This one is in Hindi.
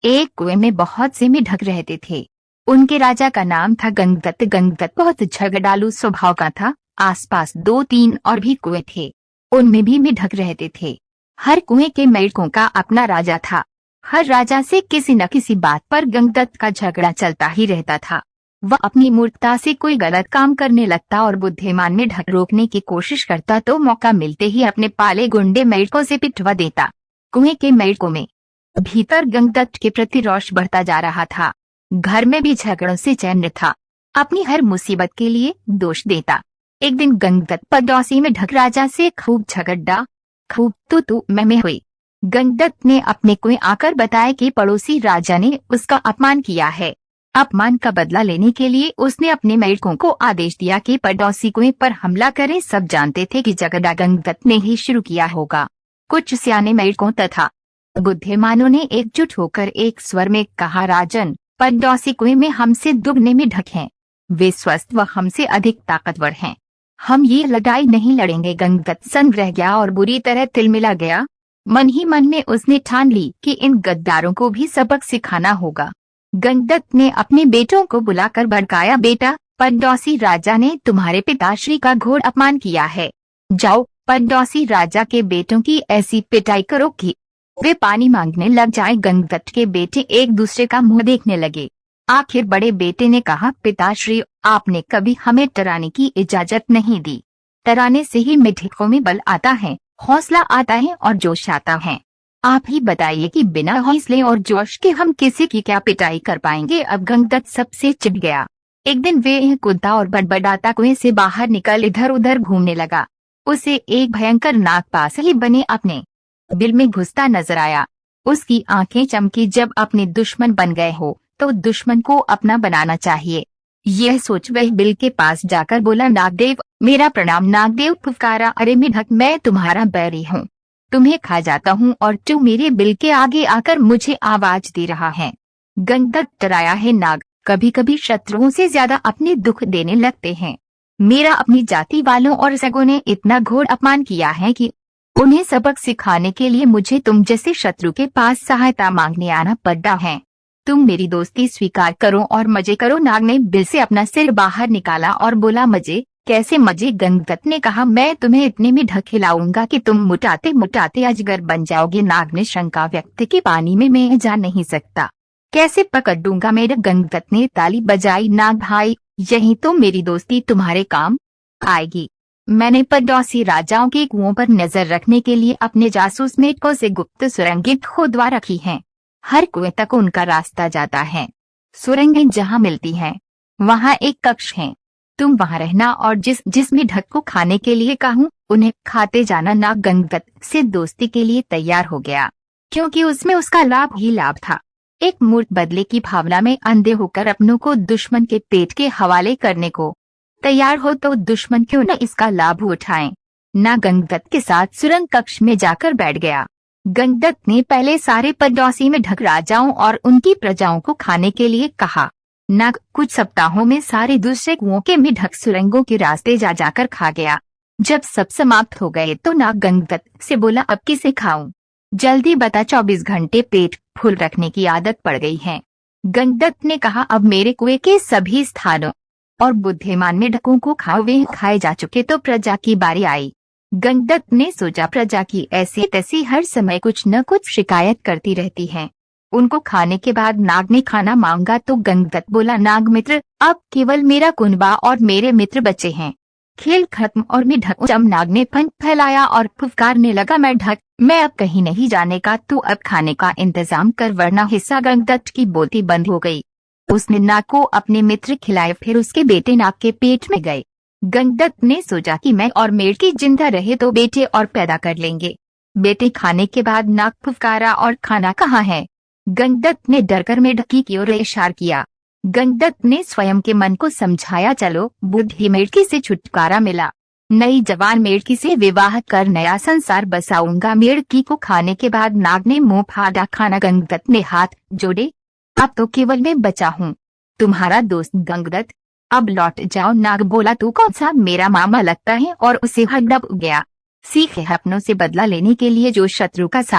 एक कुएं में बहुत से मेढक रहते थे। उनके राजा का नाम था गंगदत्त। गंगदत्त बहुत झगड़ालू स्वभाव का था। आसपास दो तीन और भी कुएं थे, उनमें भी मेढक रहते थे। हर कुएं के मेढकों का अपना राजा था। हर राजा से किसी न किसी बात पर गंगदत्त का झगड़ा चलता ही रहता था। वह अपनी मूर्खता से कोई गलत काम करने लगता और बुद्धिमान मेढक रोकने की कोशिश करता तो मौका मिलते ही अपने पाले गुंडे मेढकों से पिटवा देता। कुएं के मेढकों में भीतर गंगदत्त के प्रति रोष बढ़ता जा रहा था। घर में भी झगड़ों से चैन न था। अपनी हर मुसीबत के लिए दोष देता। एक दिन गंगदत्त पड़ोसी मेढक राजा से खूब झगड़ा, खूब तू मैं हुई। गंगदत्त ने अपने कुएं आकर बताया कि पड़ोसी राजा ने उसका अपमान किया है। अपमान का बदला लेने के लिए उसने अपने मेढकों को आदेश दिया कि पड़ोसी कुएं पर हमला करें। सब जानते थे कि झगड़ा गंगदत्त ने ही शुरू किया होगा। कुछ सियाने मेढकों तथा बुद्धिमानों ने एकजुट होकर एक स्वर में कहा, राजन, पड़ोसी कुएं में हमसे दुगने मेढक हैं। वे स्वस्थ व हमसे अधिक ताकतवर हैं। हम ये लड़ाई नहीं लड़ेंगे। गंगदत्त सन्न रह गया और बुरी तरह तिलमिला गया। मन ही मन में उसने ठान ली कि इन गद्दारों को भी सबक सिखाना होगा। गंगदत्त ने अपने बेटों को बुलाकर भड़काया, बेटा, पड़ोसी राजा ने तुम्हारे पिताश्री का घोर अपमान किया है। जाओ, पड़ोसी राजा के बेटों की ऐसी पिटाई करो कि वे पानी मांगने लग जाए। गंगदत्त के बेटे एक दूसरे का मुंह देखने लगे। आखिर बड़े बेटे ने कहा, पिताश्री, आपने कभी हमें डराने की इजाजत नहीं दी। डराने से ही मेढकों में बल आता है, हौसला आता है और जोश आता है। आप ही बताइए कि बिना हौसले और जोश के हम किसी की क्या पिटाई कर पाएंगे। अब गंगदत्त सबसे चिढ़ गया। एक दिन वे कूदता और बड़बड़ाता कुएं से बाहर निकल इधर उधर घूमने लगा। उसे एक भयंकर नागपाश ही बने अपने बिल में घुसता नजर आया। उसकी आंखें चमकी। जब अपने दुश्मन बन गए हो तो दुश्मन को अपना बनाना चाहिए। यह सोच वह बिल के पास जाकर बोला, नागदेव, मेरा प्रणाम। नागदेव फुफकारा, अरे मेढक, मैं तुम्हारा बैरी हूँ, तुम्हें खा जाता हूँ और तू मेरे बिल के आगे आकर मुझे आवाज दे रहा है। गंगदत्त डराया है। नाग कभी कभी शत्रुओं से ज्यादा अपने दुख देने लगते हैं। मेरा अपनी जाति वालों और सगों ने इतना घोर अपमान किया है कि उन्हें सबक सिखाने के लिए मुझे तुम जैसे शत्रु के पास सहायता मांगने आना पड़ा है। तुम मेरी दोस्ती स्वीकार करो और मजे करो। नाग ने बिल से अपना सिर बाहर निकाला और बोला, मजे? कैसे मजे? गंगदत्त ने कहा, मैं तुम्हें इतने में ढक खिलाऊंगा कि तुम मुटाते मुटाते अजगर बन जाओगे। नाग ने शंका व्यक्त की, पानी में मैं जा नहीं सकता, कैसे पकड़ दूंगा मेरे? गंगदत्त ने ताली बजाई, नाग भाई, यही तो मेरी दोस्ती तुम्हारे काम आएगी। मैंने पड़ोसी राजाओं के कुओं पर नजर रखने के लिए अपने जासूस मेढकों से गुप्त सुरंगें खुदवा रखी हैं। हर कुएं तक उनका रास्ता जाता है। सुरंगें जहां मिलती हैं वहां एक कक्ष है। तुम वहां रहना और जिस मेढक को खाने के लिए कहूं उन्हें खाते जाना। नाग गंगदत्त से दोस्ती के लिए तैयार हो गया, क्योंकि उसमें उसका लाभ ही लाभ था। एक मूर्ख बदले की भावना में अंधे होकर अपनों को दुश्मन के पेट के हवाले करने को तैयार हो तो दुश्मन क्यों न इसका लाभ उठाएं। नाग गंगदत्त के साथ सुरंग कक्ष में जाकर बैठ गया। गंगदत्त ने पहले सारे पड़ोसी मेढक राजाओं और उनकी प्रजाओं को खाने के लिए कहा। नाग कुछ सप्ताहों में सारे दूसरे कुओं के मेढक सुरंगों के रास्ते जा जाकर खा गया। जब सब समाप्त हो गए तो नाग गंगदत्त से बोला, अब किसे खाऊं? जल्दी बता, 24 घंटे पेट फुल रखने की आदत पड़ गई है। गंगदत्त ने कहा, अब मेरे कुएं के सभी स्थानों और बुद्धिमान मेढकों को खाओ। वे खाए जा चुके तो प्रजा की बारी आई। गंगदत्त ने सोचा, प्रजा की ऐसी तैसी हर समय कुछ न कुछ शिकायत करती रहती है। उनको खाने के बाद नाग ने खाना मांगा तो गंगदत्त बोला, नाग मित्र, अब केवल मेरा कुनबा और मेरे मित्र बचे हैं। खेल खत्म और मेढक जब नाग ने पंख फैलाया और फुफकारने लगा, मेढक, मैं अब कहीं नहीं जाने का, तू अब खाने का इंतजाम कर वरना हिस्सा। गंगदत्त की बोलती बंद हो गई। उसने नाग को अपने मित्र खिलाए, फिर उसके बेटे नाग के पेट में गए। गंगदत्त ने सोचा कि मैं और मेढकी जिंदा रहे तो बेटे और पैदा कर लेंगे। बेटे खाने के बाद नाग फुफकारा, और खाना कहाँ है? गंगदत्त ने डरकर मेढकी की ओर इशारा किया। गंगदत्त ने स्वयं के मन को समझाया, चलो बुद्धि मेढकी से छुटकारा मिला, नई जवान मेढकी से विवाह कर नया संसार बसाऊंगा। मेढकी को खाने के बाद नाग ने मुंह फाड़ा खाना। गंगदत्त ने हाथ जोड़े, अब तो केवल मैं बचा हूँ, तुम्हारा दोस्त गंगदत्त, अब लौट जाओ। नाग बोला, तू कौन सा मेरा मामा लगता है? और उसे हड़प गया। सीखे अपनों से बदला लेने के लिए जो शत्रु का साथ